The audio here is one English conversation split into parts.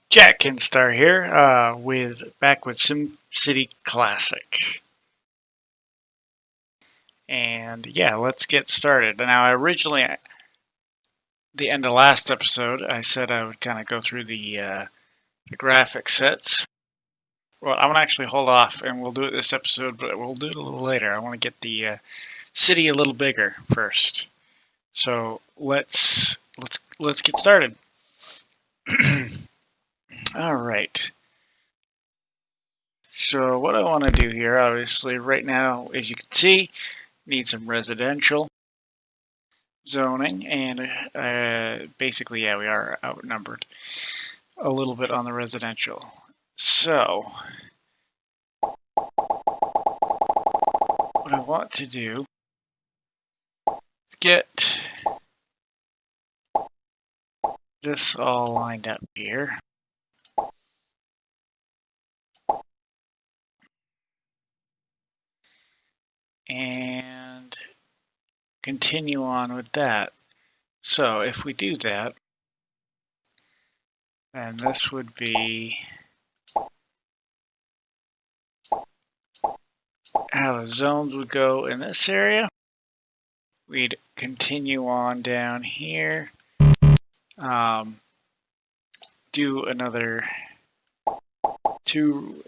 Jack Kinstar here, back with SimCity Classic. And yeah, let's get started. Now, originally, the end of last episode, I said I would kind of go through the graphic sets. Well, I'm gonna actually hold off, and we'll do it this episode, but we'll do it a little later. I want to get the city a little bigger first. So let's get started. All right. So what I want to do here, obviously, right now, as you can see, need some residential zoning, and basically, yeah, we are outnumbered a little bit on the residential. So what I want to do is get this all lined up here. And continue on with that. So if we do that, then this would be how the zones would go in this area. We'd continue on down here. Do another 2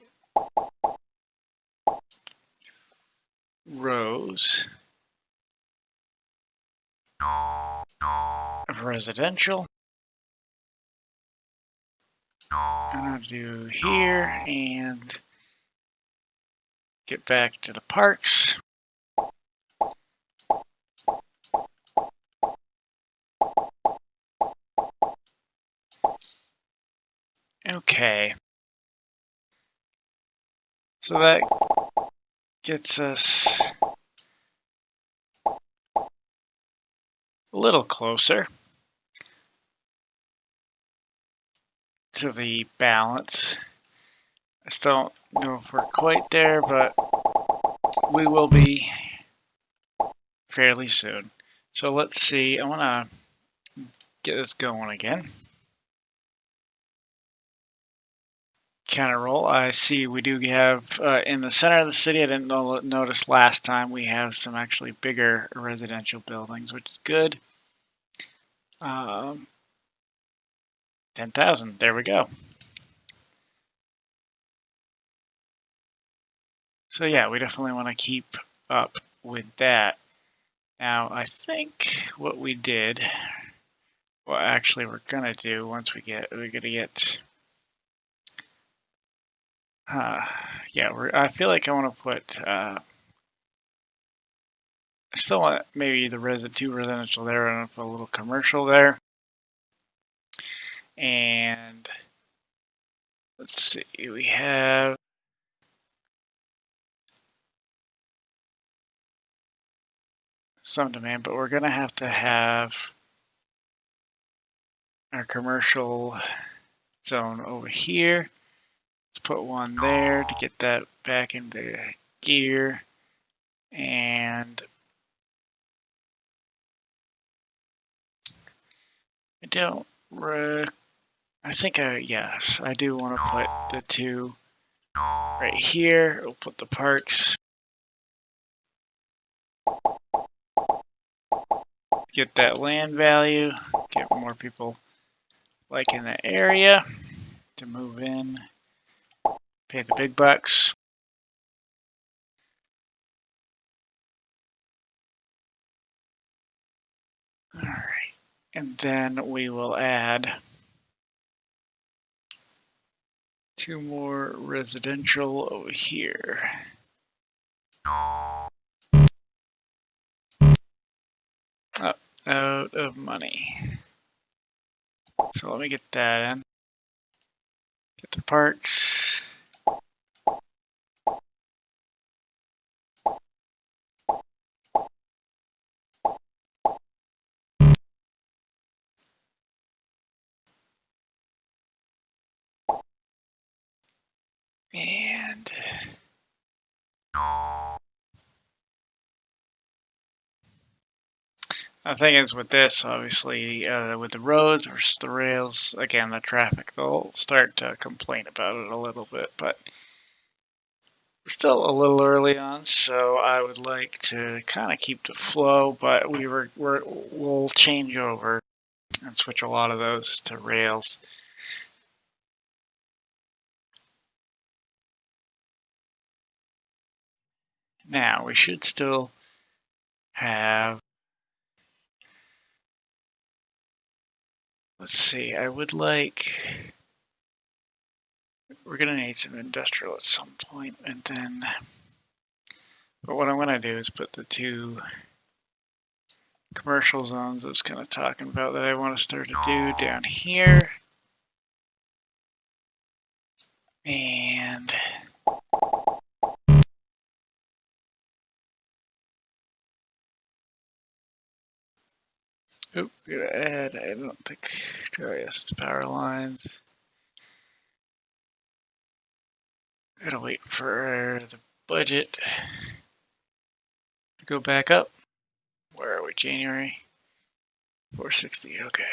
rows of residential. I'm going to do here and get back to the parks. Okay. So that gets us a little closer to the balance. I still don't know if we're quite there, but we will be fairly soon. So let's see. I want to get this going again. Counter roll. I see we do have in the center of the city. I didn't notice last time we have some actually bigger residential buildings, which is good. 10,000. There we go. So yeah, we definitely want to keep up with that. Now I think what we did, well, actually we're gonna do once we're gonna get. Yeah, I feel like I want to put. I still want maybe the two residential there and put a little commercial there. And let's see, we have some demand, but we're gonna have to have our commercial zone over here. Let's put one there to get that back into gear. And I don't. I think yes, I do want to put the two right here. We'll put the parks. Get that land value. Get more people like in the area to move in. Pay the big bucks. All right, and then we will add 2 more residential over here. Oh, out of money. So let me get that in. Get the parks. And The thing is with this, obviously, with the roads versus the rails, again, the traffic, they'll start to complain about it a little bit, but we're still a little early on, so I would like to kind of keep the flow, but we'll change over and switch a lot of those to rails. Now, we should still have, let's see, I would like, we're going to need some industrial at some point, and then, but what I'm going to do is put the two commercial zones I was kind of talking about that I want to start to do down here. And oh, gotta add, I don't think, yes, the power lines. Gotta wait for the budget to go back up. Where are we? January 460. Okay.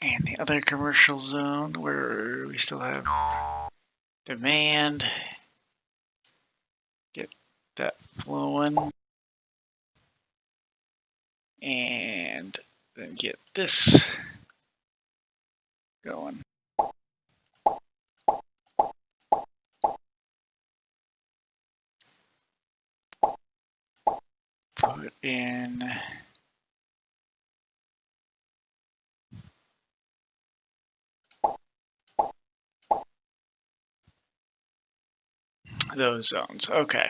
And the other commercial zone where we still have demand. Get that flowing. And then get this going. Put in those zones. Okay.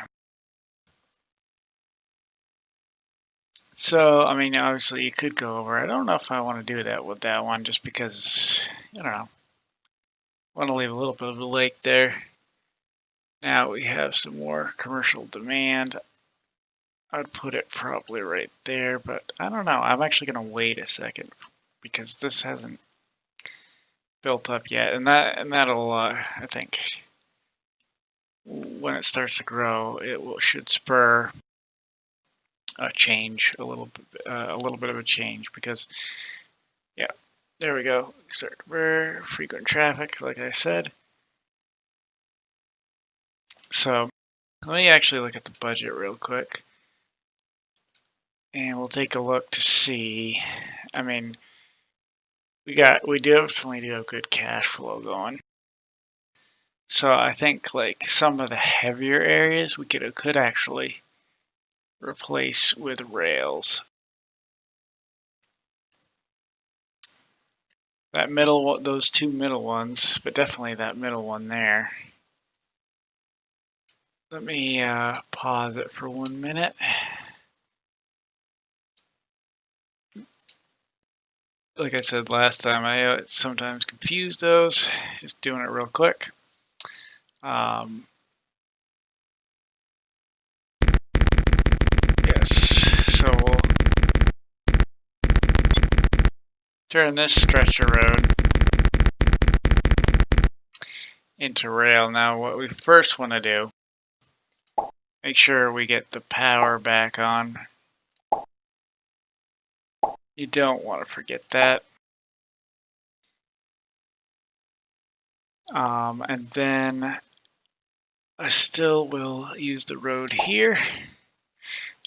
So, I mean, obviously you could go over. I don't know if I want to do that with that one just because, I don't know. I want to leave a little bit of a lake there. Now we have some more commercial demand. I'd put it probably right there, but I don't know. I'm actually going to wait a second because this hasn't built up yet, and that'll I think when it starts to grow, should spur a change, a little bit of a change because yeah, there we go. Start frequent traffic, like I said. So let me actually look at the budget real quick. And we'll take a look to see. I mean, we definitely do have good cash flow going. So I think like some of the heavier areas we could actually replace with rails. That middle, those two middle ones, but definitely that middle one there. Let me pause it for 1 minute. Like I said last time, I sometimes confuse those. Just doing it real quick. Yes, so we'll turn this stretch of road into rail. Now what we first want to do, make sure we get the power back on. You don't want to forget that. And then I still will use the road here,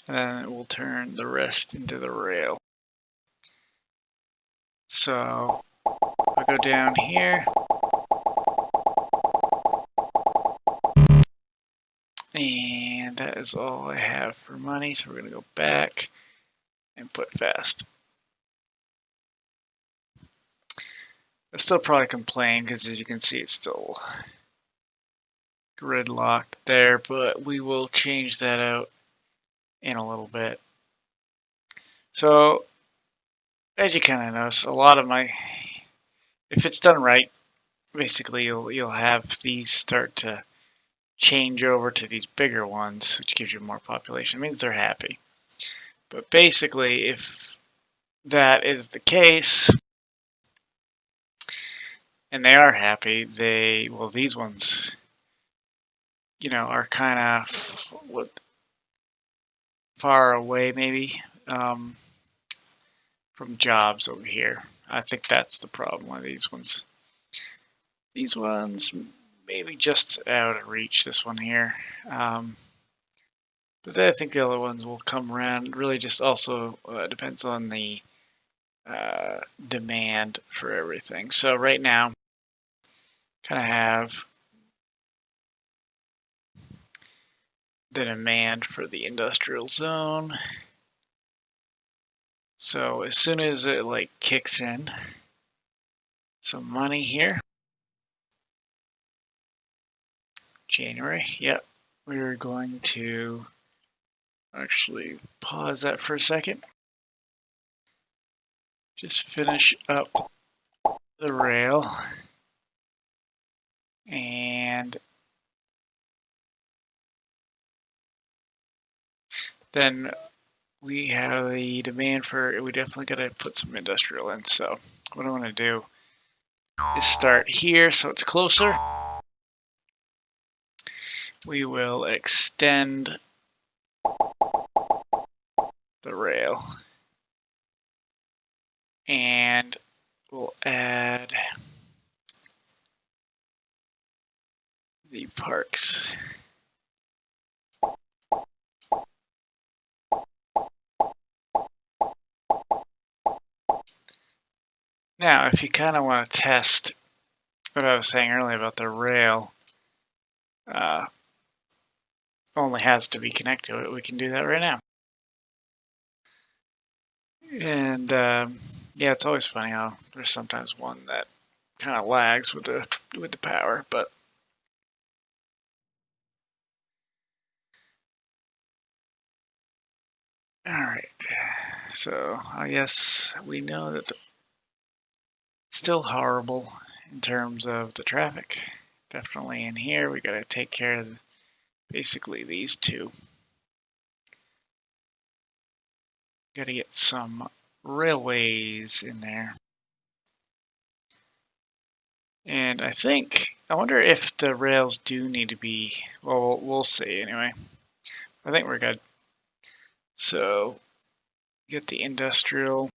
and then we'll turn the rest into the rail. So I'll go down here. And that is all I have for money, so we're going to go back and put fast. I still probably complain because as you can see it's still gridlocked there, but we will change that out in a little bit. So as you kind of notice, a lot of my, if it's done right, basically you'll have these start to change over to these bigger ones, which gives you more population. It means they're happy. But basically, if that is the case, and they are happy, these ones, you know, are kind of far away maybe from jobs over here. I think that's the problem with these ones. These ones maybe just out of reach. This one here. But I think the other ones will come around. It really just also depends on the demand for everything. So right now, kind of have the demand for the industrial zone. So as soon as it like kicks in some money here, January, yep, we're going to actually pause that for a second. Just finish up the rail, and then we have the demand for, we definitely got to put some industrial in. So what I want to do is start here so it's closer. We will extend the rail, and we'll add the parks. Now, if you kind of want to test what I was saying earlier about the rail, only has to be connected to it, we can do that right now. And yeah, it's always funny how there's sometimes one that kind of lags with the power, but all right. So I guess we know that still horrible in terms of the traffic. Definitely in here, we got to take care of basically these two. Got to get some railways in there. And I wonder if the rails do need to be, well, we'll see anyway. I think we're good. So, get the industrial.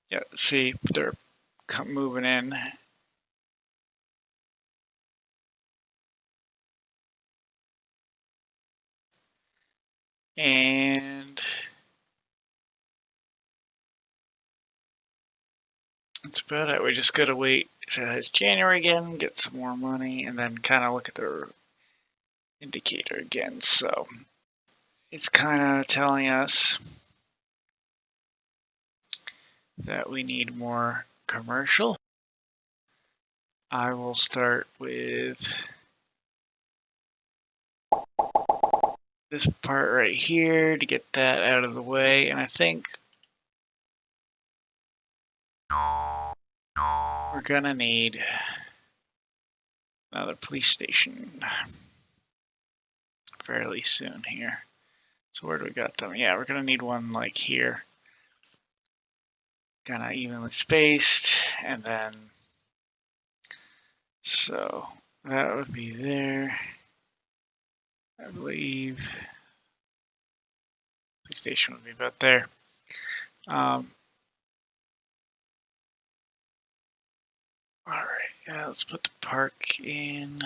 Yeah, see, they're moving in. And that's about it. We just gotta wait. So it's January again, get some more money, and then kind of look at the indicator again. So it's kind of telling us that we need more commercial. I will start with this part right here to get that out of the way, and I think we're gonna need another police station fairly soon here. So where do we got them? Yeah, we're gonna need one like here, kind of evenly spaced, and then so that would be there, I believe. Police station would be about there. All right, yeah, let's put the park in.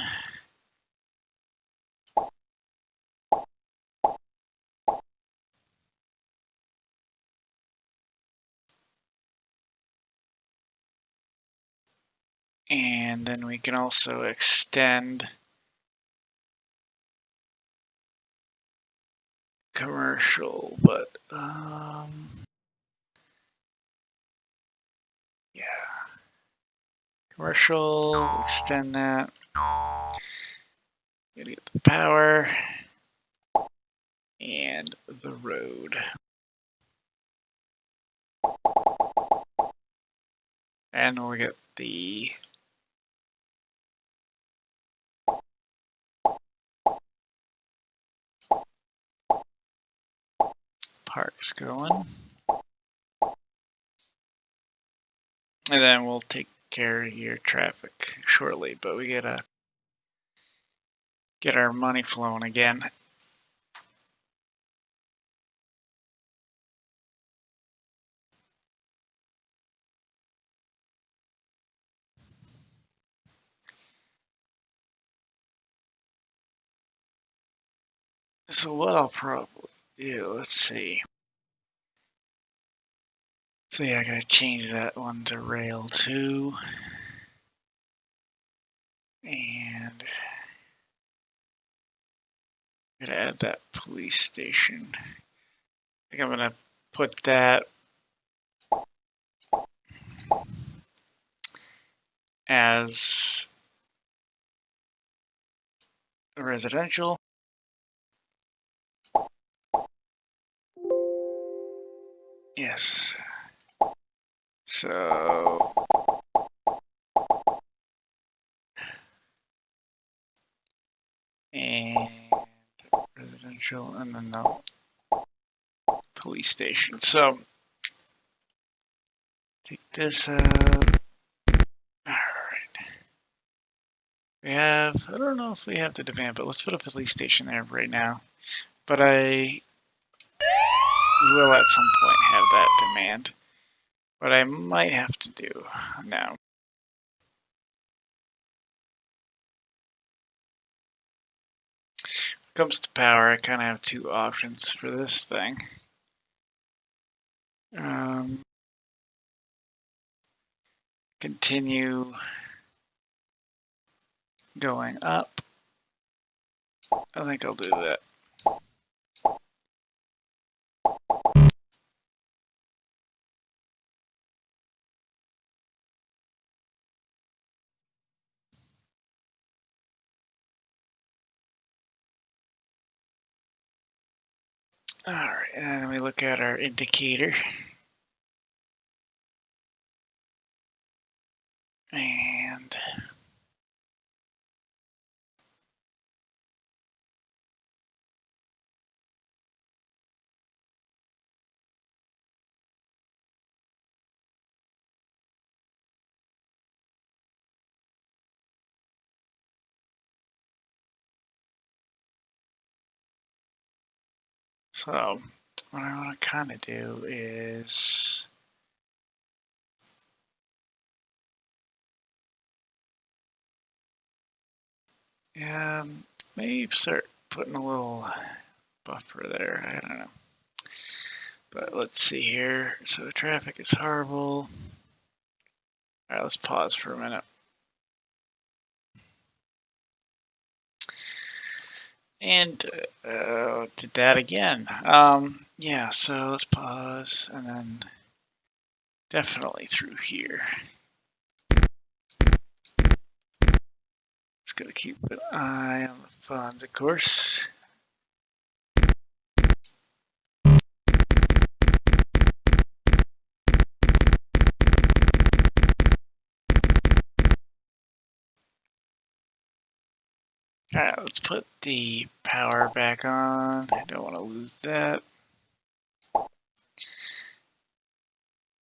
And then we can also extend commercial, but yeah, commercial, extend that. Gotta get the power and the road. And we'll get the parks going. And then we'll take care of your traffic shortly, but we gotta get our money flowing again. So what I'll probably do, let's see. So yeah, I gotta change that one to rail 2. And I'm gonna add that police station. I think I'm gonna put that as a residential. Yes. So and residential, and then the police station. So take this out. Alright. We have, I don't know if we have the demand, but let's put a police station there right now. But we will at some point have that demand. What I might have to do now. When it comes to power, I kind of have two options for this thing. Continue going up. I think I'll do that. Alright, and then we look at our indicator. And so what I want to kind of do is maybe start putting a little buffer there. I don't know. But let's see here. So the traffic is horrible. Alright, let's pause for a minute. And did that again. Yeah, so let's pause and then definitely through here. Just gotta keep an eye on the funds, of course. Alright, let's put the power back on. I don't want to lose that.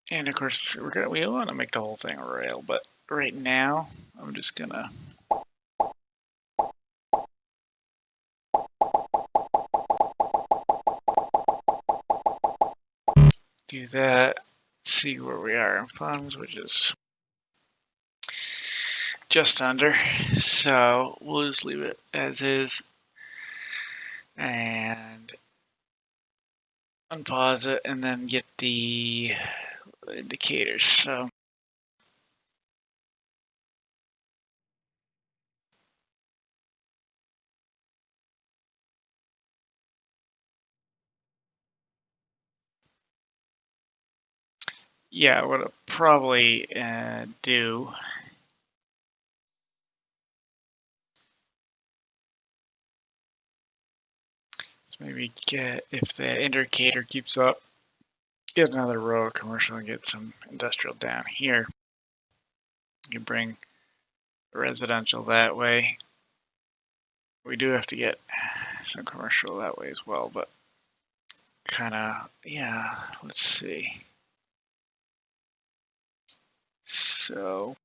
And of course, we want to make the whole thing a rail, but right now, I'm just gonna do that, see where we are in funds, which is just under. So we'll just leave it as is and unpause it and then get the indicators. So yeah, what I'll probably do is maybe get, if the indicator keeps up, get another row of commercial and get some industrial down here. You can bring residential that way. We do have to get some commercial that way as well, but kind of, yeah, let's see. So,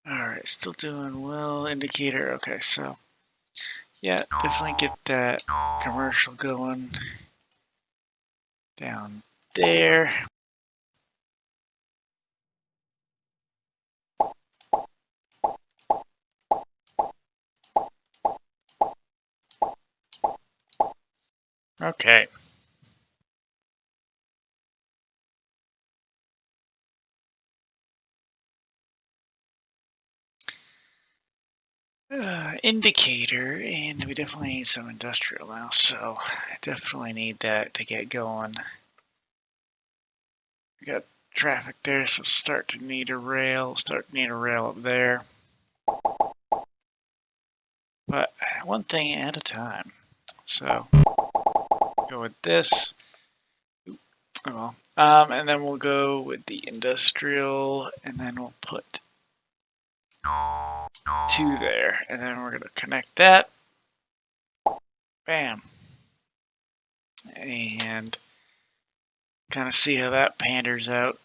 alright, still doing well. Indicator, okay, so, yeah, definitely get that commercial going down there. Okay. Indicator, and we definitely need some industrial now, so I definitely need that to get going. We got traffic there, so start to need a rail up there. But one thing at a time. So go with this. Oh well. And then we'll go with the industrial, and then we'll put 2 there, and then we're gonna connect that. Bam. And kind of see how that panders out.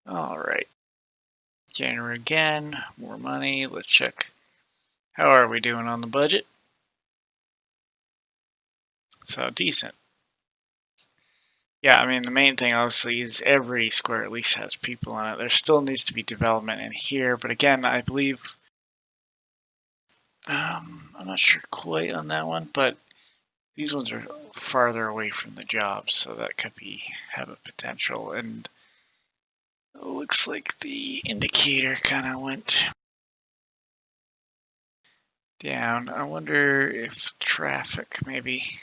All right. January again, more money. Let's check. How are we doing on the budget? So decent. Yeah, I mean, the main thing obviously is every square at least has people in it. There still needs to be development in here, but again, I believe, I'm not sure quite on that one, but these ones are farther away from the jobs, so that could have a potential. And it looks like the indicator kind of went down. I wonder if traffic maybe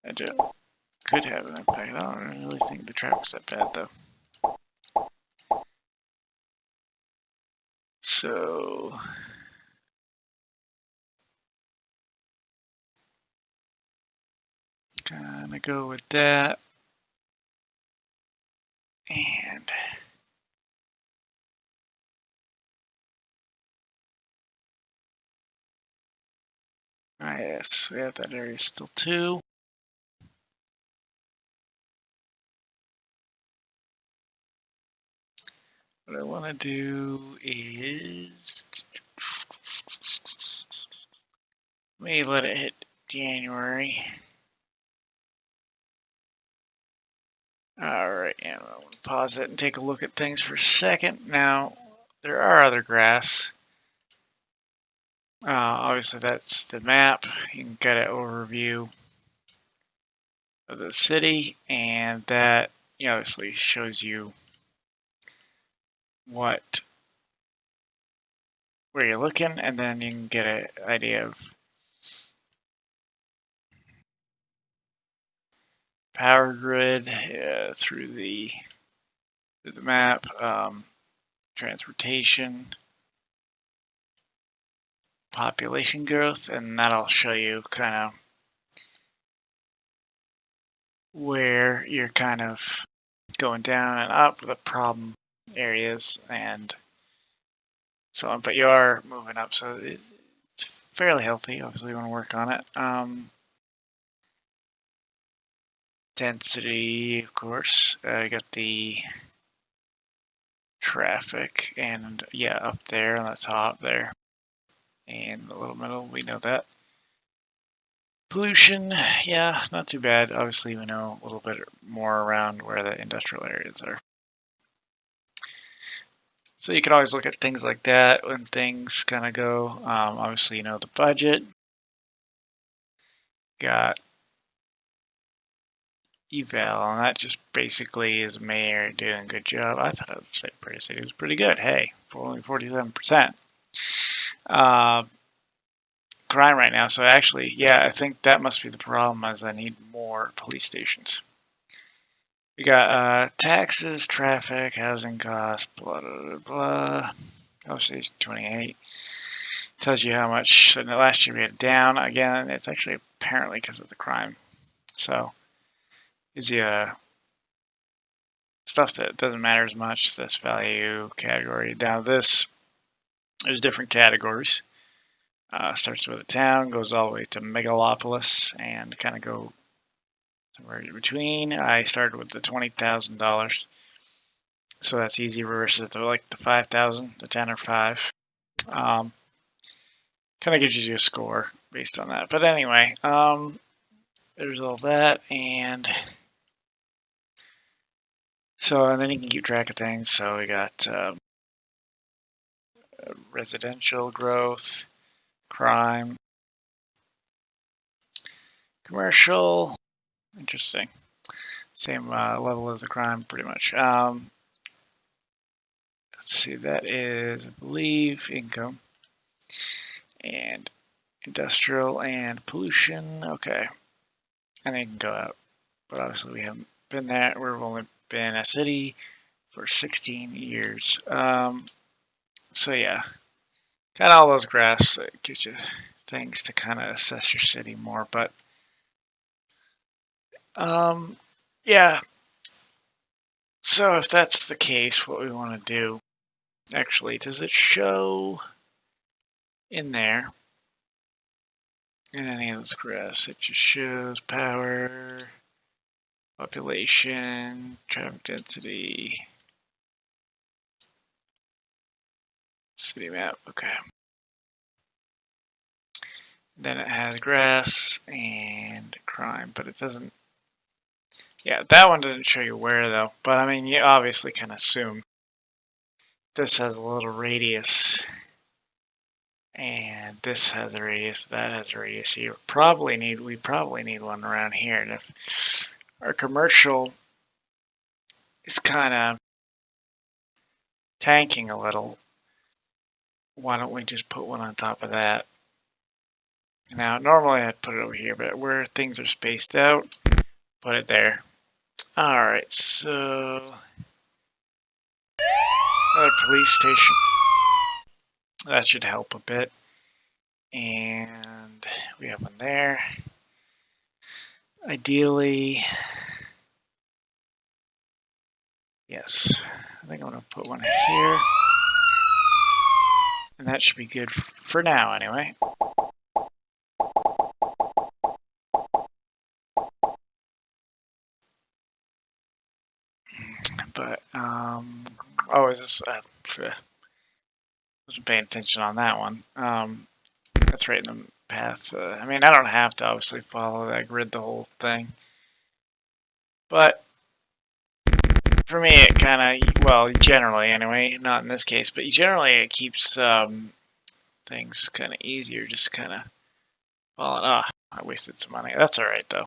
could have an impact. I don't really think the traffic's that bad though. So gonna go with that. And yes, we have that area still too. What I want to do is maybe let it hit January. Alright, and I'm going to pause it and take a look at things for a second. Now, there are other graphs. Obviously, that's the map. You can get an overview of the city, and that obviously shows you where you're looking, and then you can get an idea of power grid through the map, transportation, population growth, and that'll show you kind of where you're kind of going down and up the problem areas and so on. But you are moving up, so it's fairly healthy. Obviously, you want to work on it. Density, of course. You got the traffic, and yeah, up there on the top there, and the little middle. We know that. Pollution, yeah, not too bad. Obviously, we know a little bit more around where the industrial areas are. So you can always look at things like that when things kind of go. Obviously, the budget. Got eval, and that just basically is mayor doing a good job. I thought it was pretty good. Hey, for only 47%. Crime right now. So actually, yeah, I think that must be the problem, as I need more police stations. We got taxes, traffic, housing costs, blah blah blah. Obviously, it's 28. Tells you how much. So last year we had it down again. It's actually apparently because of the crime. So gives you stuff that doesn't matter as much. This value category. Down this, there's different categories. Starts with a town, goes all the way to megalopolis, and kind of go somewhere in between. I started with the $20,000, so that's easy versus like the 5,000, the 10 or 5. Kind of gives you a score based on that. But anyway, there's all that, and so and then you can keep track of things. So we got residential growth, crime, commercial. Interesting. Same level as the crime, pretty much. Let's see, that is, I believe, income and industrial and pollution. Okay. And it can go out. But obviously we haven't been there. We've only been a city for 16 years. So yeah, kind of all those graphs that gives you things to kind of assess your city more. But yeah. So if that's the case, what we want to do, actually, does it show in there in any of those graphs? It just shows power, population, traffic density, city map. Okay. Then it has graphs and crime, but it doesn't. Yeah, that one doesn't show you where though. But I mean, you obviously can assume this has a little radius, and this has a radius. That has a radius. We probably need one around here. And if our commercial is kind of tanking a little, why don't we just put one on top of that? Now, normally I'd put it over here, but where things are spaced out, put it there. Alright, so another police station. That should help a bit. And we have one there. Ideally, yes, I think I'm going to put one here. And that should be good for now anyway. But, oh, is this, wasn't paying attention on that one. That's right in the path. I mean, I don't have to obviously follow that grid the whole thing. But for me, it kind of, well, generally anyway, not in this case, but generally it keeps things kind of easier, just kind of following. Ah, I wasted some money. That's all right, though.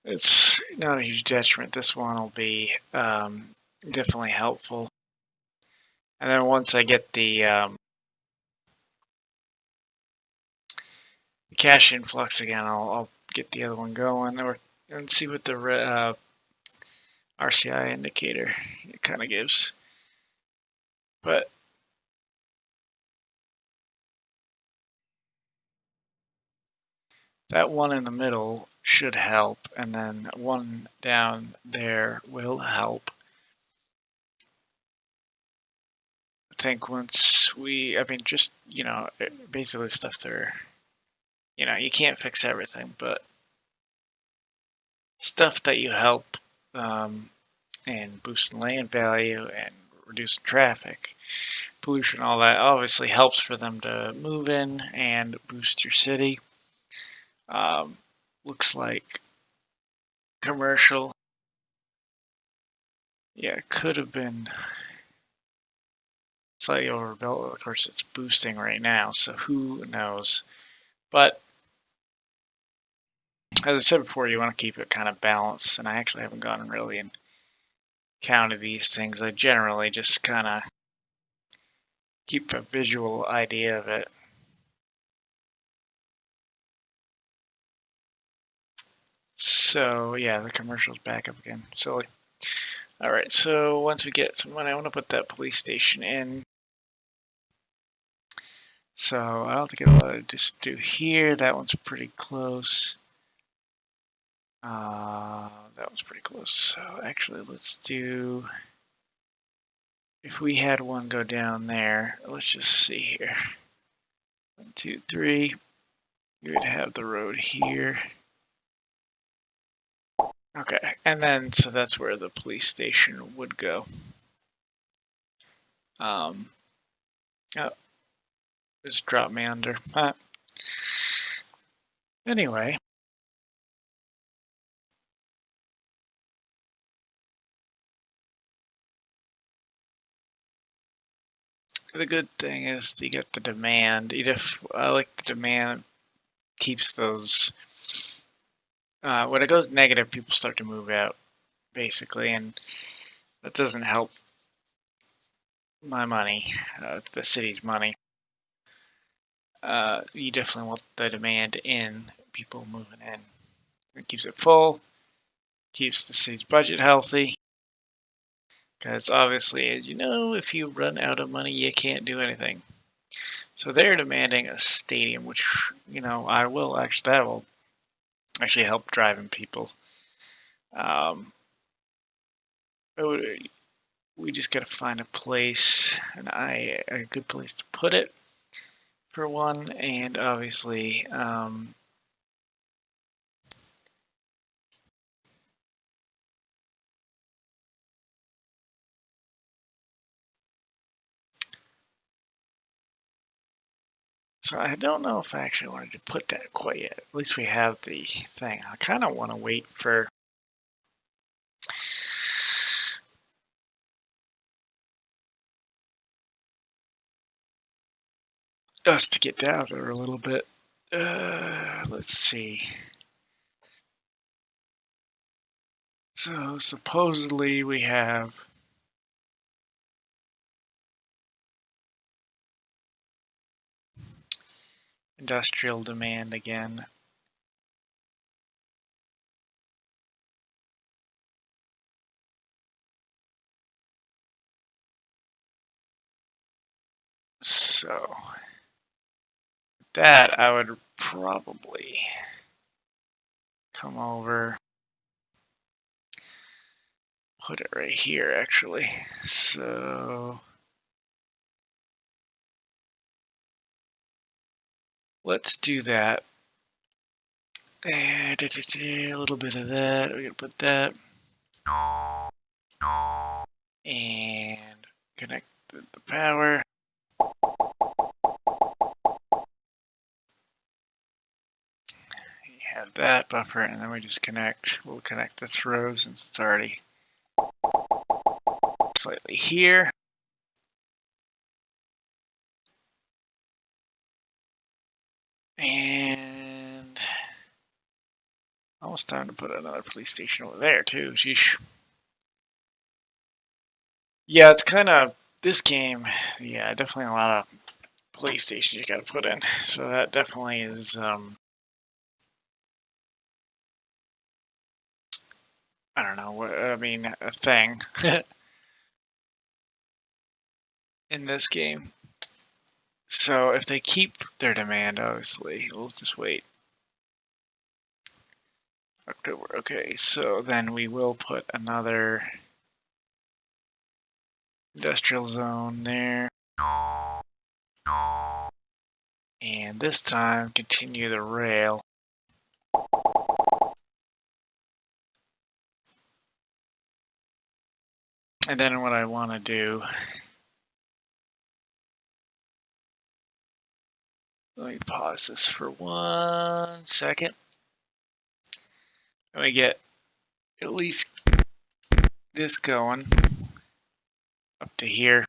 It's not a huge detriment. This one will be definitely helpful. And then once I get the cash influx again, I'll get the other one going and see what the RCI indicator it kind of gives. But that one in the middle should help, and then one down there will help. I think once I mean, just, basically stuff there, you can't fix everything, but stuff that you help and boosting land value and reducing traffic, pollution, all that obviously helps for them to move in and boost your city. Looks like commercial, yeah, it could have been slightly overbuilt. Of course, it's boosting right now, so who knows. But as I said before, you want to keep it kind of balanced, and I actually haven't gone really and counted these things. I generally just kind of keep a visual idea of it. So yeah, the commercial's back up again. Silly. Alright, so once we get some money, I want to put that police station in. So I don't think it'll just do here. That one's pretty close. That one's pretty close. So actually, let's do. If we had one go down there, let's just see here. 1, 2, 3. You would have the road here. Okay, and then so that's where the police station would go. Oh, just drop me under. Anyway. The good thing is you get the demand. I like the demand keeps those. When it goes negative, people start to move out, basically, and that doesn't help my money, the city's money. You definitely want the demand in, people moving in. It keeps it full, keeps the city's budget healthy. Because obviously, as you know, if you run out of money, you can't do anything. So they're demanding a stadium, which, that will actually help driving people. We just got to find a place, a good place to put it, for one, and obviously, so I don't know if I actually wanted to put that quite yet. At least we have the thing. I kind of want to wait for us to get down there a little bit. Let's see. So supposedly we have industrial demand again. So that I would probably come over, put it right here actually. So let's do that. A little bit of that. We're gonna put that and connect the power. You have that buffer, and then we just connect. We'll connect this row since it's already slightly here. And almost time to put another police station over there too. Sheesh. Yeah, it's kind of this game. Yeah, definitely a lot of police stations you got to put in. So that definitely is. I don't know. I mean, a thing in this game. So if they keep their demand, obviously, we'll just wait. October. Okay, so then we will put another industrial zone there. And this time, continue the rail. And then what I want to do, let me pause this for 1 second. Let me get at least this going up to here.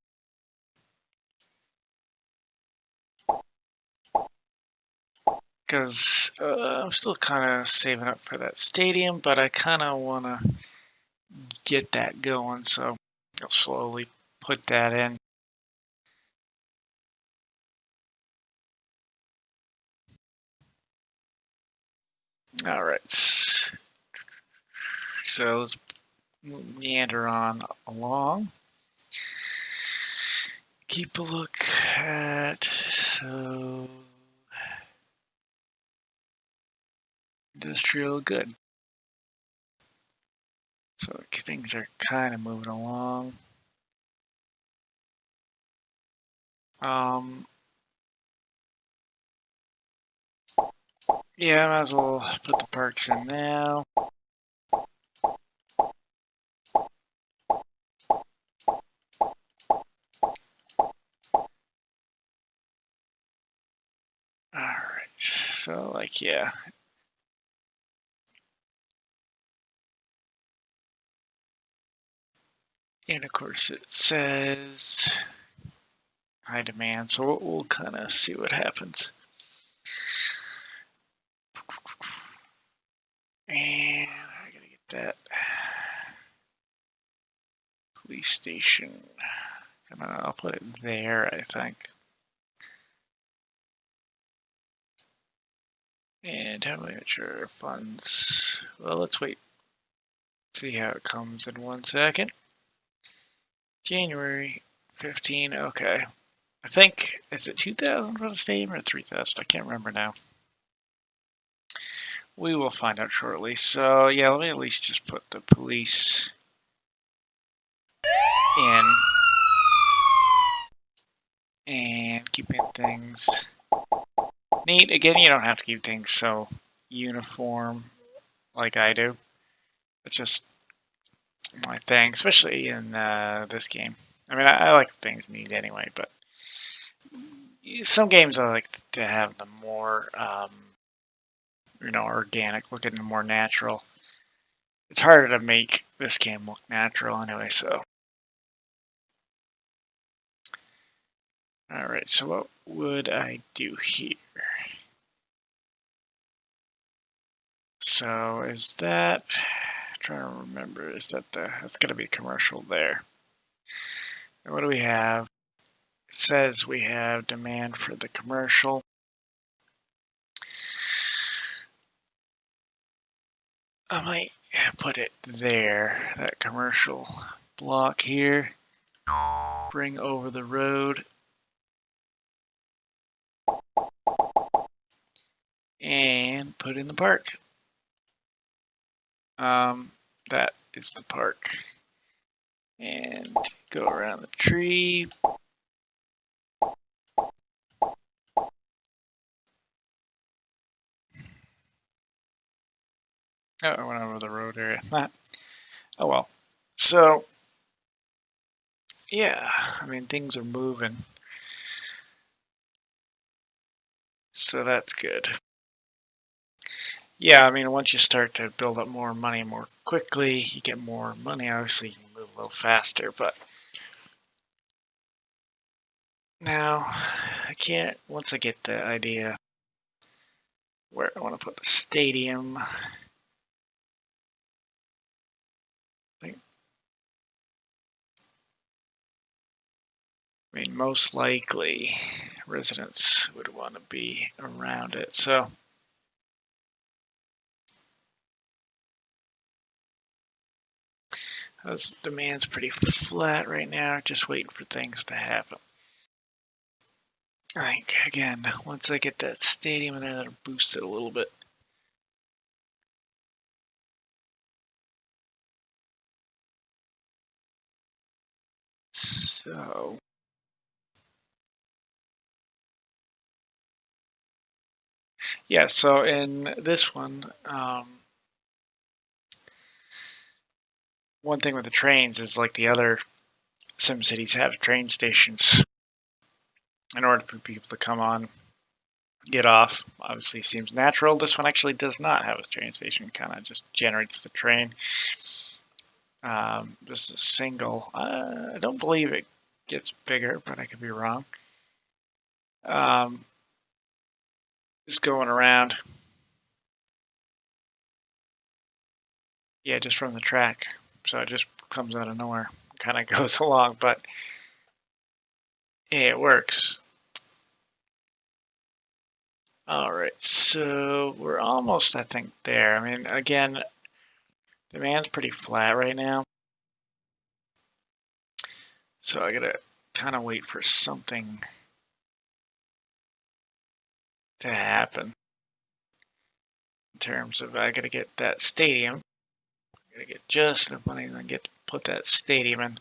Because I'm still kind of saving up for that stadium, but I kind of want to get that going, so I'll slowly put that in. All right, so let's meander on along. keep a look at, so industrial good. So things are kind of moving along. Yeah, might as well put the parks in now. Alright, so like, yeah. And of course it says high demand, so we'll kind of see what happens. And I gotta get that police station. I'll put it there, I think. And how much are funds? Well, let's wait. See how it comes in 1 second. January 15, okay. I think, is it 2,000 for the stadium or 3,000? I can't remember now. We will find out shortly. So, yeah, let me at least just put the police in. And keeping things neat. Again, you don't have to keep things so uniform like I do. It's just my thing, especially in this game. I mean, I like things neat anyway, but some games I like to have them more, organic, looking more natural. It's harder to make this game look natural anyway, so. Alright, so what would I do here? So is that, I'm trying to remember, is that that's going to be commercial there. And what do we have? It says we have demand for the commercial. I might put it there, that commercial block here. Bring over the road. And put in the park. That is the park. And go around the tree. Oh, I went over the road area. Oh well. So, yeah, I mean, things are moving. So that's good. Yeah, I mean, once you start to build up more money more quickly, you get more money. Obviously, you can move a little faster, but now I can't, once I get the idea where I want to put the stadium, I mean, most likely residents would want to be around it. So, those demand's pretty flat right now, just waiting for things to happen. I think, again, once I get that stadium in there, that'll boost it a little bit. So, yeah, so in this one, one thing with the trains is like the other SimCities have train stations in order for people to come on, get off. Obviously seems natural. This one actually does not have a train station, kind of just generates the train. Just a single. I don't believe it gets bigger, but I could be wrong. Just going around. Yeah, just from the track. So it just comes out of nowhere. Kind of goes along, but yeah, it works. Alright, so we're almost, I think, there. I mean, again, demand's pretty flat right now. So I gotta kind of wait for something to happen in terms of I got to get that stadium. I got to get just enough money and get to put that stadium in.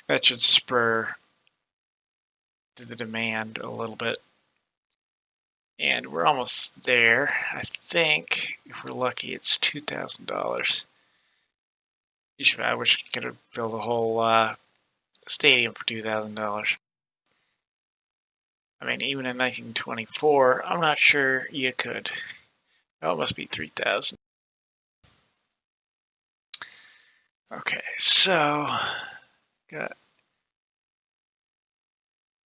That should spur the demand a little bit. And we're almost there. I think if we're lucky, it's $2,000. I wish I could build a whole stadium for $2,000. I mean, even in 1924, I'm not sure you could. Oh, it must be 3,000. Okay, so got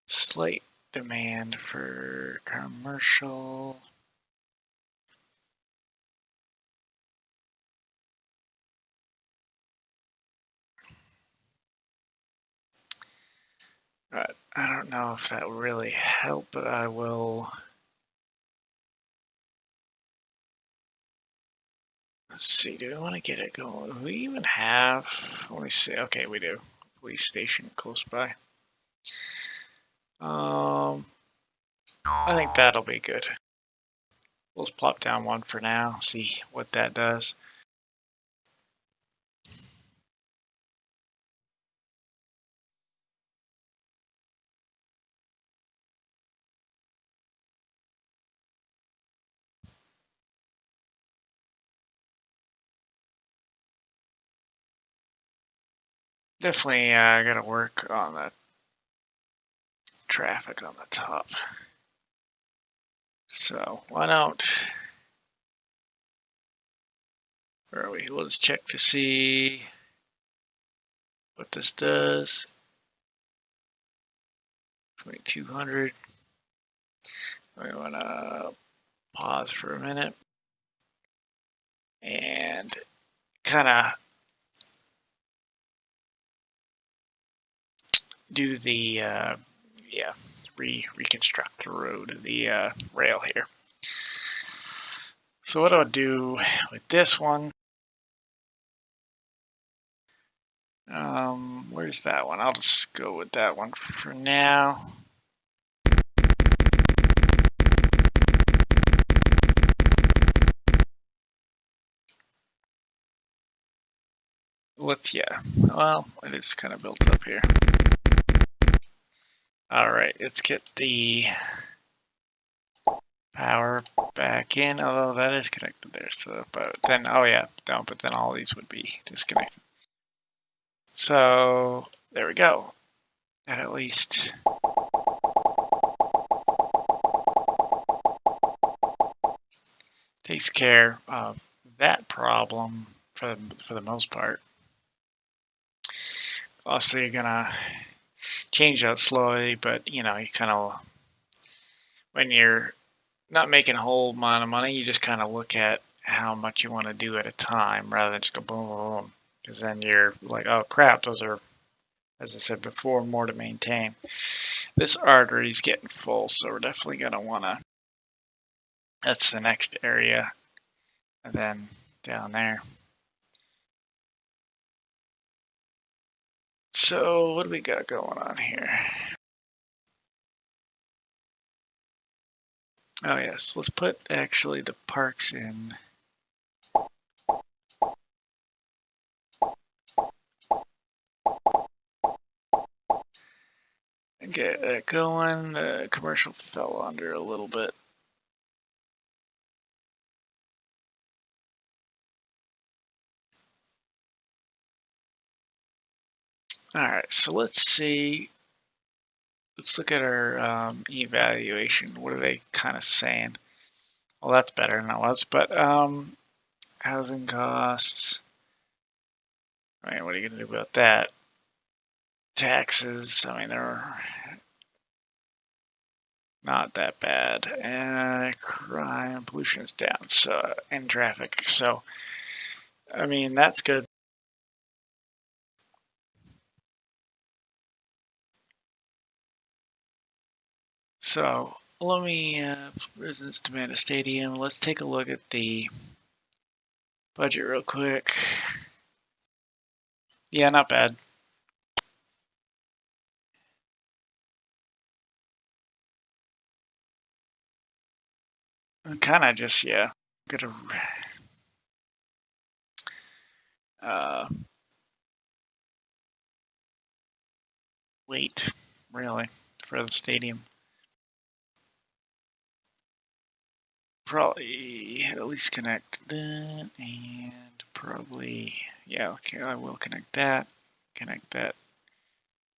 slight demand for commercial. But I don't know if that will really help, but I will. Let's see, do we want to get it going? Do we even have, let me see, okay, we do. Police station close by. I think that'll be good. We'll just plop down one for now, see what that does. Definitely gotta work on the traffic on the top. So why don't, where are we? Let's check to see what this does. 2200. We wanna pause for a minute and kind of do the reconstruct the road, the rail here. So what I'll do with this one, where's that one? I'll just go with that one for now. Well, it is kind of built up here. All right, let's get the power back in, although that is connected there. So, but then, oh yeah, no, but then all these would be disconnected. So there we go. That at least takes care of that problem for the most part. Obviously, you're gonna change that slowly, but you know, you kind of, when you're not making a whole amount of money, you just kind of look at how much you want to do at a time rather than just go boom, boom, boom. Because then you're like, oh crap, those are, as I said before, more to maintain. This artery's getting full, so we're definitely gonna wanna, that's the next area, and then down there. So what do we got going on here? Oh yes, let's put actually the parks in. And get that going. The commercial fell under a little bit. Alright, so let's see. Let's look at our evaluation. What are they kind of saying? Well, that's better than it was, but housing costs. I mean, what are you going to do about that? Taxes, I mean, they're not that bad. And crime, pollution is down, so, and traffic. So, I mean, that's good. So, let me, residents demand a stadium. Let's take a look at the budget real quick. Yeah, not bad. kind of just, yeah, gonna uh, wait, really, for the stadium. Probably at least connect that, and probably, yeah, okay, I will connect that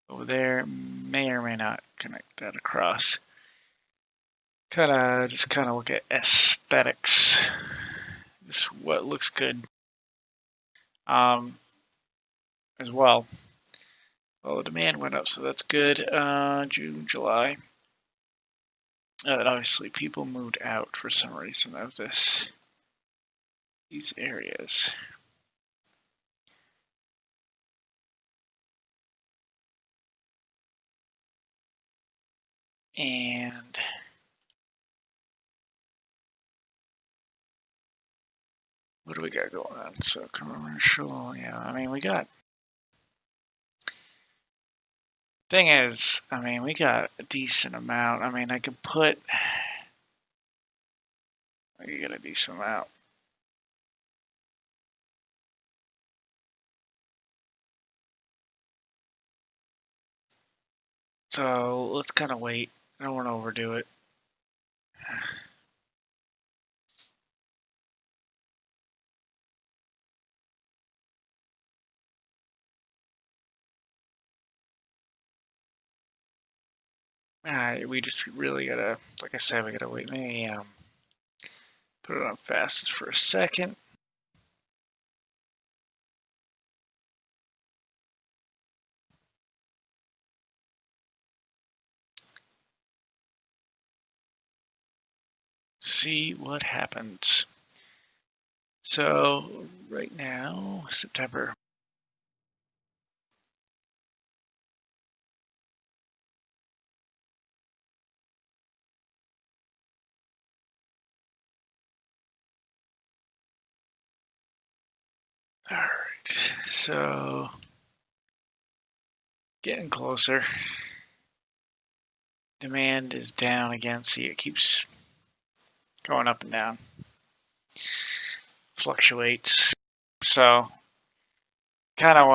over there, may or may not connect that across. Just kind of look at aesthetics, just what looks good, as well. Well, the demand went up, so that's good. June, July. And obviously, people moved out for some reason of these areas. And what do we got going on? So commercial, yeah. I mean, we got. Thing is, I mean, we got a decent amount. I mean, I could put. I could get a decent amount. So let's kind of wait. I don't want to overdo it. We just really gotta, like I said, we gotta wait. Maybe put it on fastest for a second. See what happens. So right now, September. All right, so getting closer. Demand is down again. See, it keeps going up and down, fluctuates. So kind of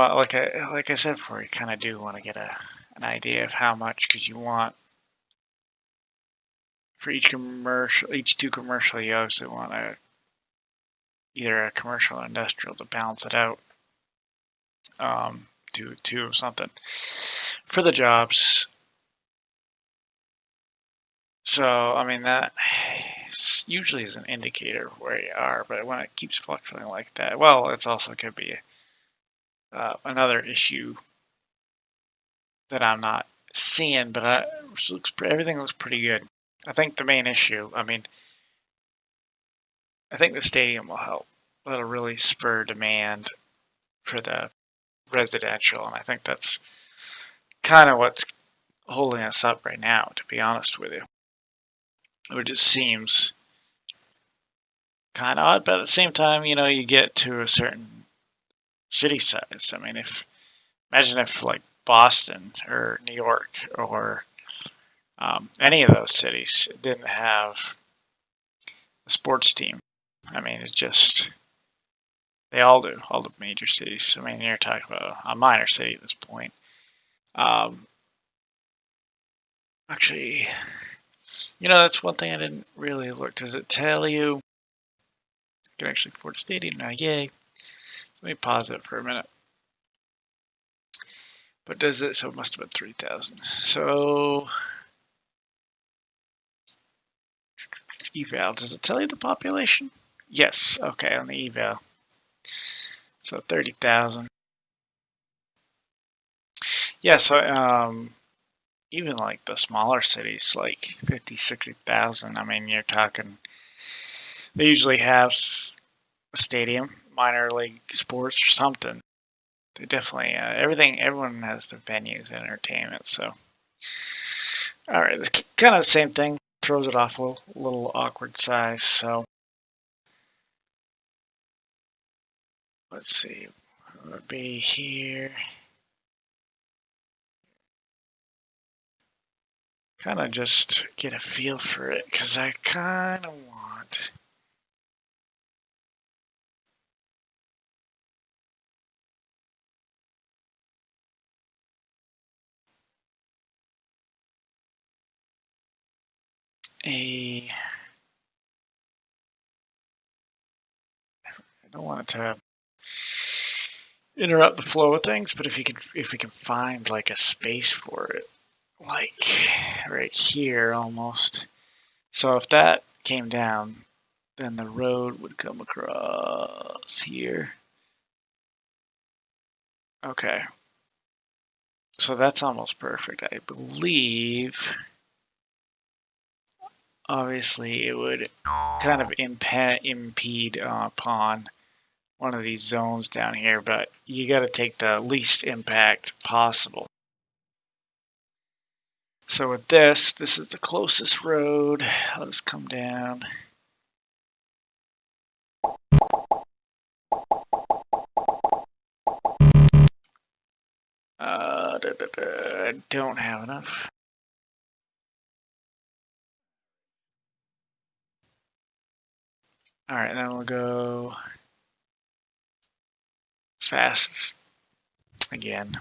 like I said before, you kind of do want to get an idea of how much, because you want for each two commercial, you obviously want either a commercial or industrial to balance it out. Do two of something for the jobs. So I mean that usually is an indicator of where you are, but when it keeps fluctuating like that, well, it's also could be another issue that I'm not seeing, but everything looks pretty good. I think the main issue, I mean, I think the stadium will help. It'll really spur demand for the residential, and I think that's kind of what's holding us up right now, to be honest with you. It just seems kind of odd, but at the same time, you know, you get to a certain city size. I mean, imagine if like Boston or New York or any of those cities didn't have a sports team. I mean, it's just they all do. All the major cities. I mean, you're talking about a minor city at this point. Um, Actually, you know, that's one thing I didn't really look. Does it tell you can actually afford a stadium now? Yay. Let me pause it for a minute. But does it? So it must have been 3,000. So eval. Does it tell you the population? Yes. Okay, on the eval. So 30,000. Yeah. So even like the smaller cities, like 50, 60,000. I mean, you're talking. They usually have a stadium, minor league sports or something. They definitely everything. Everyone has their venues and entertainment. So, all right, it's kind of the same thing. Throws it off a little awkward size. So, let's see. It would be here. kind of just get a feel for it, because I kind of want I don't want it to interrupt the flow of things, but if we can find like a space for it, like right here almost. So if that came down, then the road would come across here. Okay. So that's almost perfect, I believe. Obviously, it would kind of impede upon one of these zones down here, but you got to take the least impact possible. So with this is the closest road. Let's come down. I don't have enough. All right, then we'll go fast again.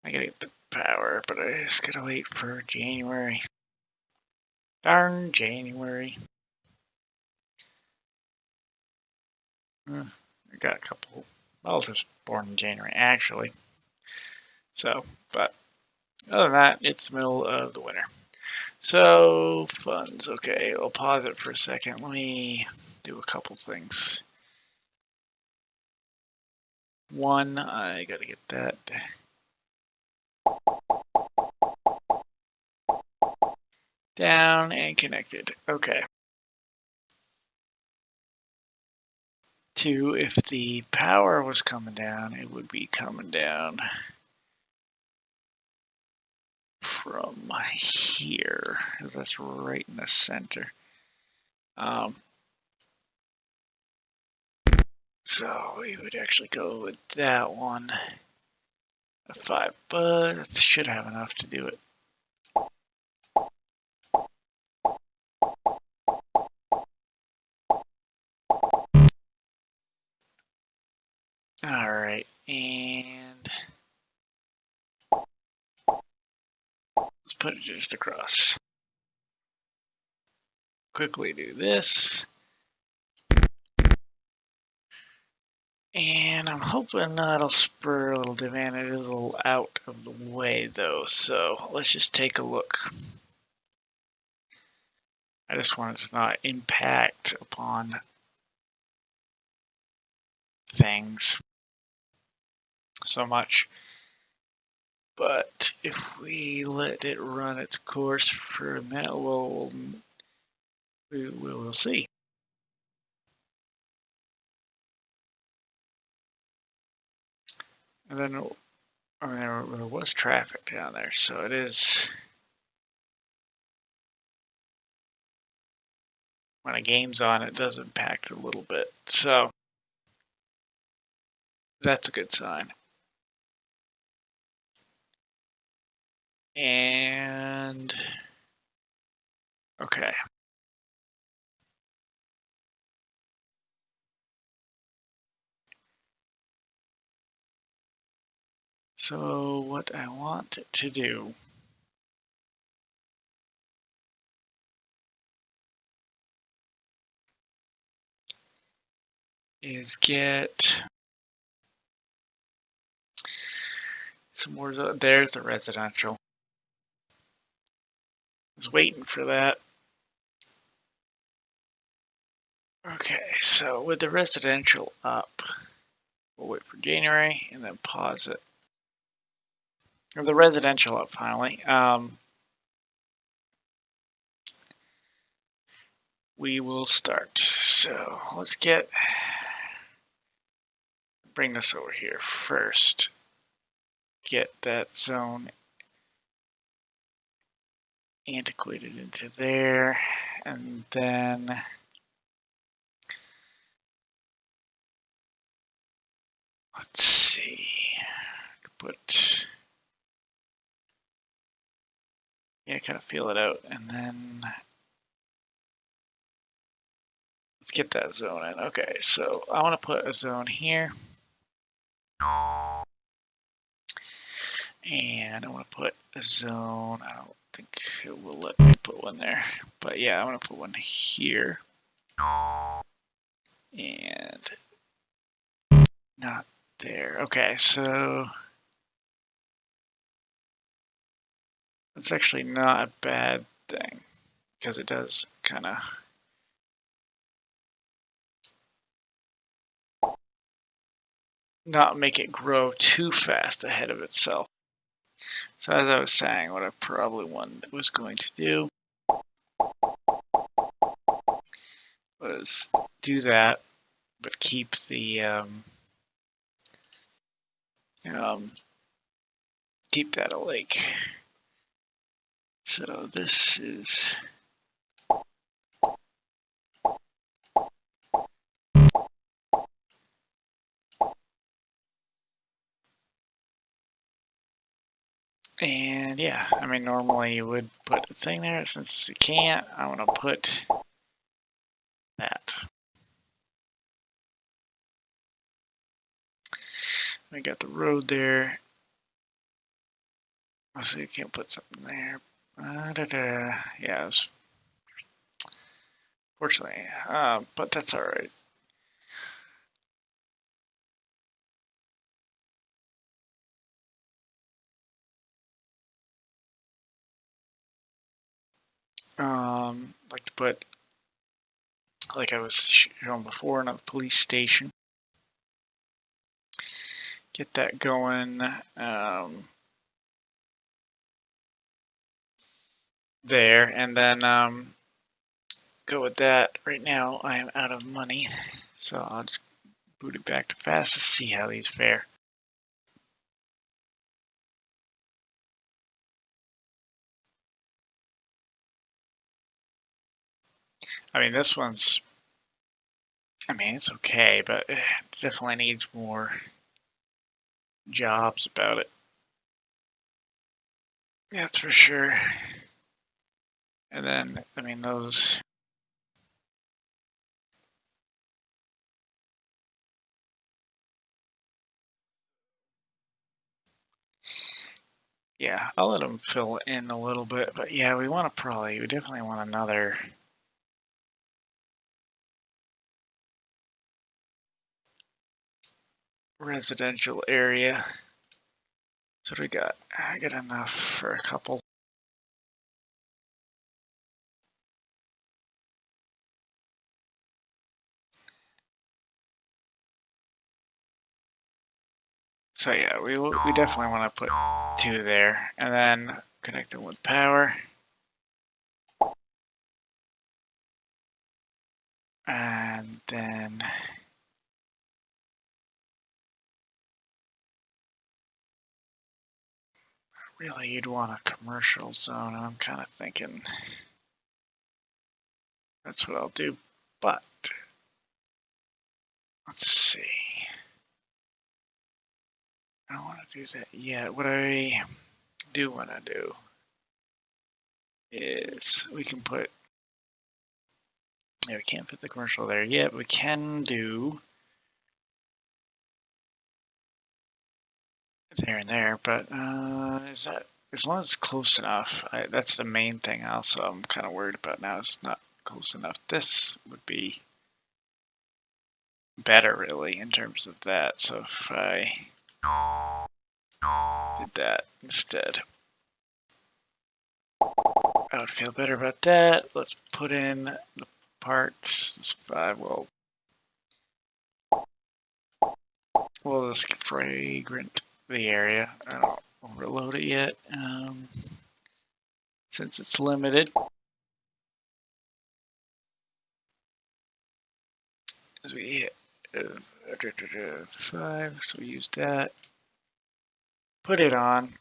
I gotta get the power, but I just gotta wait for January. Darn January. I got a couple relatives born in January, actually. So, but other than that, it's the middle of the winter. So, funds. Okay, I'll pause it for a second. Let me do a couple things. One, I gotta get that down and connected. Okay. Two, if the power was coming down, it would be coming down from here, because that's right in the center. So we would actually go with that one. A 5, but it should have enough to do it. All right, and let's put it just across. Quickly do this. And I'm hoping that'll spur a little demand. It is a little out of the way though, so let's just take a look. I just want it to not impact upon things so much. But if we let it run its course for a minute, we'll see. And then I mean, there was traffic down there, so it is. When a game's on, it does impact a little bit. So that's a good sign. And okay. So what I want to do is get some more. There's the residential. I was waiting for that. Okay, so with the residential up, we'll wait for January and then pause it. Or the residential up finally. We will start. So let's bring this over here first. Get that zone antiquated into there, and then let's see. Put yeah, kind of feel it out, and then let's get that zone in. Okay, so I want to put a zone here, and I want to put a zone. I don't think it will let me put one there, but yeah, I want to put one here, and not there. Okay, so it's actually not a bad thing because it does kind of not make it grow too fast ahead of itself. So as I was saying, what I probably was going to do was do that, but keep keep that a lake. So this is and yeah, I mean normally you would put a thing there. Since you can't, I want to put that. I got the road there. So you can't put something there. Yeah, fortunately, but that's all right. Like to put, like I was showing before, another police station. Get that going. There, and then go with that. Right now, I am out of money, so I'll just boot it back to fast to see how these fare. I mean, this one's, I mean, it's okay, but it definitely needs more jobs about it. That's for sure. And then, I mean, those. Yeah, I'll let them fill in a little bit, but yeah, we definitely want another residential area. So we got, I got enough for a couple. So yeah, we definitely want to put 2 there, and then connect them with power. And then really you'd want a commercial zone, and I'm kind of thinking that's what I'll do. But let's see. I don't want to do that yet. What I do want to do is we can put, yeah, we can't put the commercial there yet, but we can do there and there, but is that, as long as it's close enough, that's the main thing also I'm kind of worried about now. It's not close enough. This would be better really in terms of that. So if I did that instead, I would feel better about that. Let's put in the parks. This 5, we'll just fragrant the area. I don't overload it yet, since it's limited. As we hit 5, so we use that. Put it on.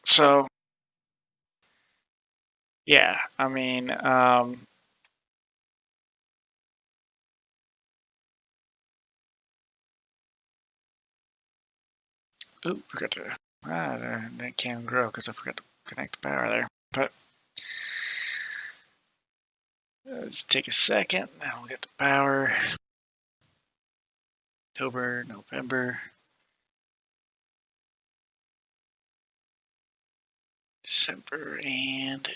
So yeah, I mean, forgot to, that can't grow because I forgot to connect the power there. But let's take a second, then we'll get the power. October, November, December, and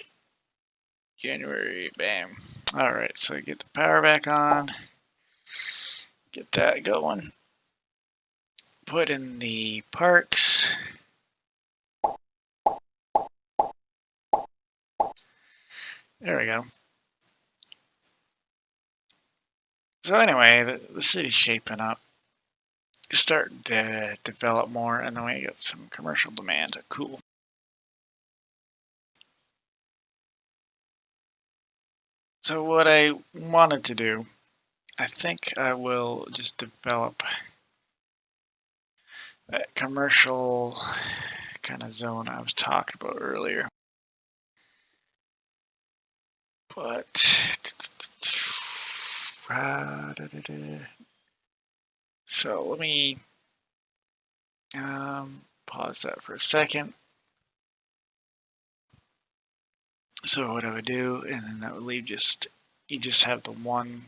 January. Bam. Alright, so get the power back on. Get that going. Put in the parks. There we go. So anyway, the city's shaping up. Starting to develop more, and then we get some commercial demand. Cool. So what I wanted to do, I think I will just develop that commercial kind of zone I was talking about earlier. But so let me pause that for a second. So what I would do, and then that would leave you just have the one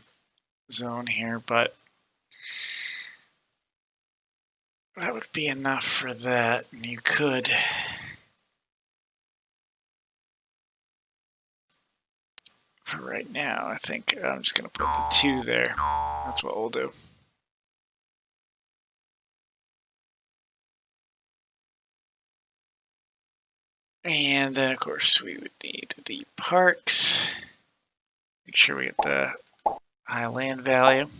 zone here, but that would be enough for that. And you could for right now, I think I'm just gonna put the 2 there. That's what we'll do. And then, of course, we would need the parks. Make sure we get the high land value.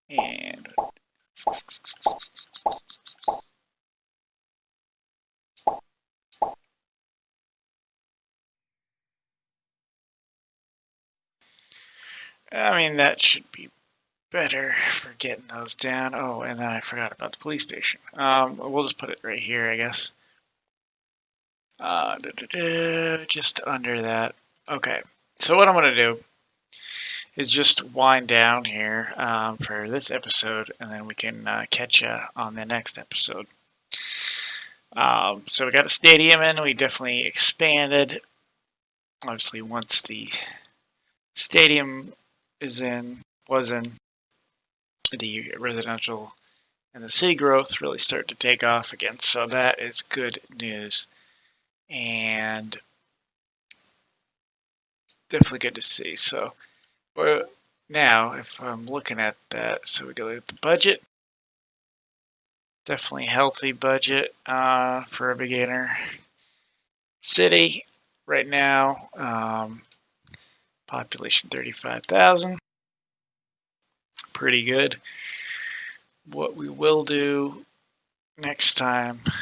And I mean, that should be better for getting those down. Oh, and then I forgot about the police station. We'll just put it right here, I guess. Just under that. Okay, so what I'm going to do is just wind down here for this episode, and then we can catch you on the next episode. So we got a stadium in, we definitely expanded. Obviously, once the stadium was in, the residential and the city growth really start to take off again. So that is good news. And definitely good to see. So now, if I'm looking at that, so we go look at the budget. Definitely healthy budget for a beginner. City right now, population 35,000. Pretty good. What we will do next time is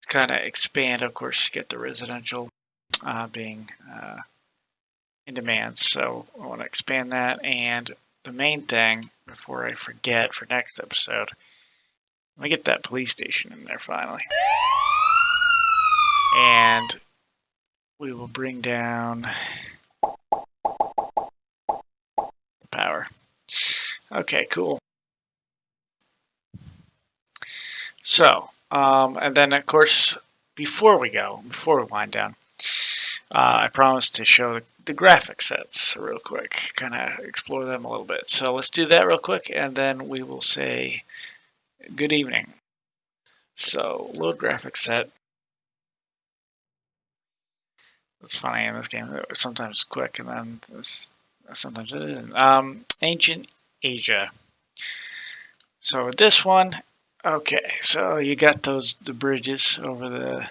kind of expand, of course, get the residential being in demand. So I want to expand that. And the main thing, before I forget for next episode, let me get that police station in there finally. And we will bring down the power. Okay, cool. So, and then of course, before we wind down, I promised to show the graphic sets real quick, kind of explore them a little bit. So let's do that real quick, and then we will say good evening. So load graphic set. It's funny in this game, sometimes it's quick, and then sometimes it isn't. Ancient Asia. So this one, okay, so you got the bridges over the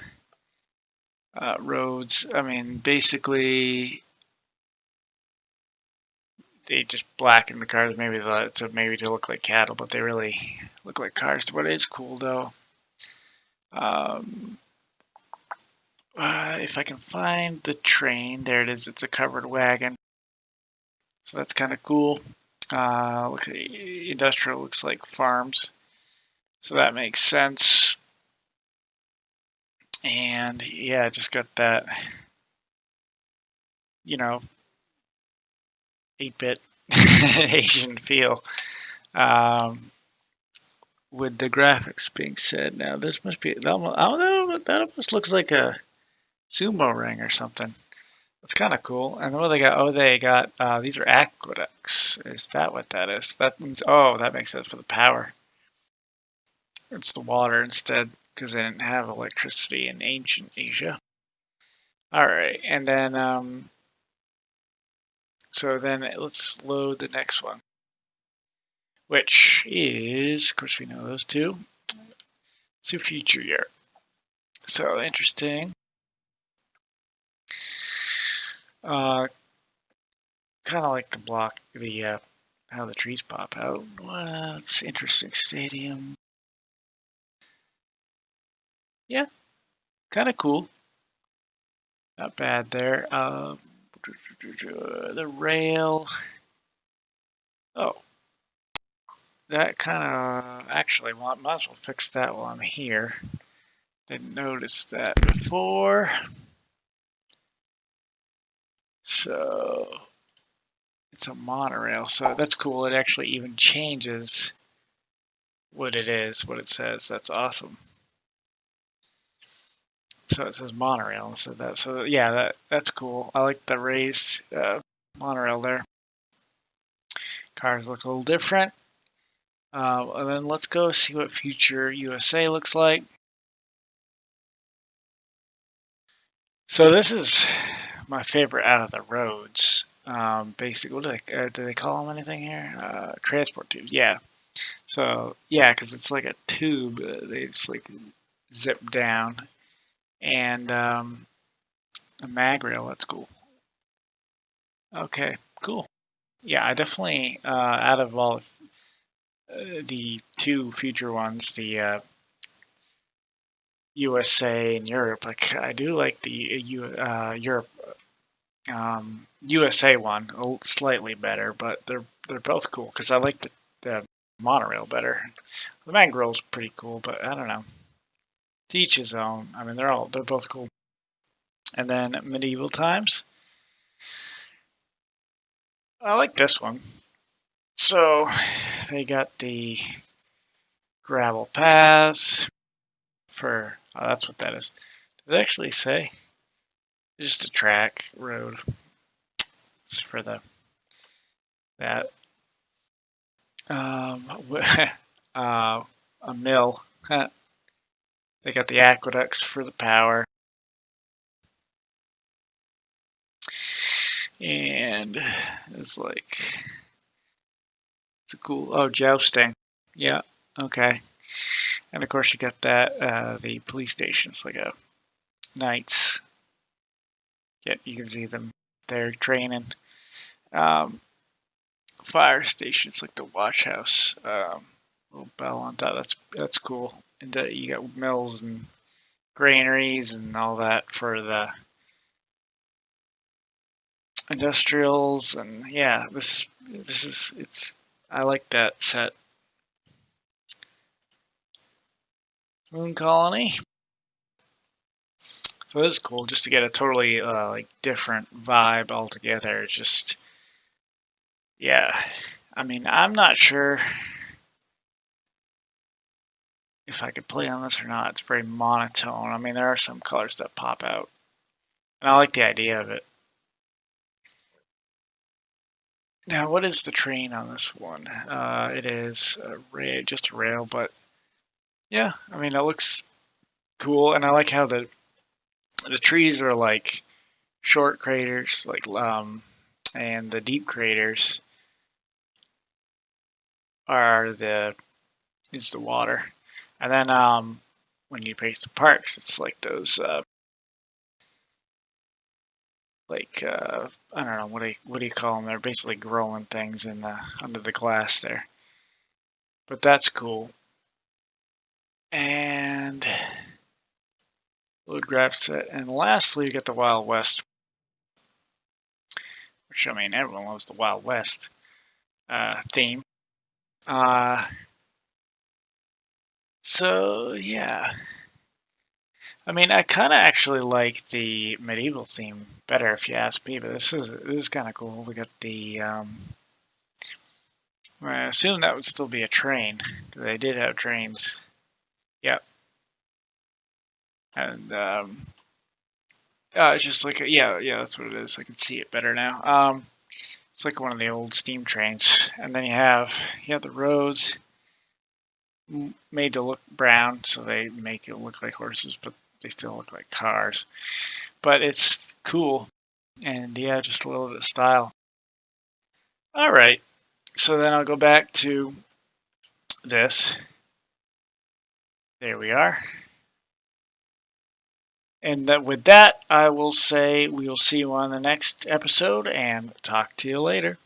roads. I mean, basically, they just blacken the cars. Maybe to look like cattle, but they really look like cars. But it is cool though. If I can find the train, there it is. It's a covered wagon, so that's kind of cool. Look at industrial, looks like farms, so that makes sense. And yeah, just got that, 8-bit Asian feel. With the graphics being said, now this must be, I don't know, that almost looks like a sumo ring or something. That's kind of cool. And what they got? Oh, they got these are aqueducts. Is that what that is? That means, oh, that makes sense for the power. It's the water instead because they didn't have electricity in ancient Asia. All right, and then so then let's load the next one, which is, of course, we know those two. So future year. So interesting. Kind of like the block, the how the trees pop out. Well, it's interesting. Stadium. Yeah, kind of cool. Not bad there. The rail. Oh, that kind of actually might as well fix that while I'm here. Didn't notice that before. So it's a monorail, so that's cool. It actually even changes what it is, what it says. That's awesome. So it says monorail. So yeah, that's cool. I like the raised monorail there. Cars look a little different. And then let's go see what future USA looks like. So this is my favorite out of the roads. Basically, what do they call them anything here? Transport tubes. Yeah. So yeah, because it's like a tube. They just like zip down, and a mag rail. That's cool. Okay, cool. Yeah, I definitely out of all the two future ones, the USA and Europe, like I do like the Europe USA one slightly better, but they're both cool because I like the monorail better. The mag rail's pretty cool, but I don't know. To each his own. I mean, they're both cool. And then medieval times. I like this one. So they got the gravel paths for. Oh, that's what that is. Does it actually say? Just a track road. It's for that. Um, a mill. They got the aqueducts for the power. And it's like, it's a cool, oh, jousting. Yeah, okay. And of course you got that, the police station. It's like a knights. Yeah, you can see them there training. Um, fire stations like the watch house. Little bell on top. That's cool. And you got mills and granaries and all that for the industrials. And yeah, this is it's. I like that set. Moon colony. So this is cool, just to get a totally like different vibe altogether. It's just, yeah. I mean, I'm not sure if I could play on this or not. It's very monotone. I mean, there are some colors that pop out, and I like the idea of it. Now, what is the train on this one? It is just a rail, but yeah, I mean, it looks cool, and I like how the trees are like short craters, like and the deep craters are the water, and then when you pace the parks, it's like those like I don't know what do you call them? They're basically growing things in the under the glass there, but that's cool. And load graph set, and lastly you get the Wild West, which I mean everyone loves the Wild West theme. Uh, so yeah, I mean I kind of actually like the medieval theme better if you ask me, but this is kind of cool. We got the I assume that would still be a train. They did have trains. Yep. And it's just like yeah, that's what it is. I can see it better now. It's like one of the old steam trains, and then you have the roads made to look brown, so they make it look like horses, but they still look like cars. But it's cool, and yeah, just a little bit of style. All right, so then I'll go back to this. There we are. And with that, I will say we will see you on the next episode and talk to you later.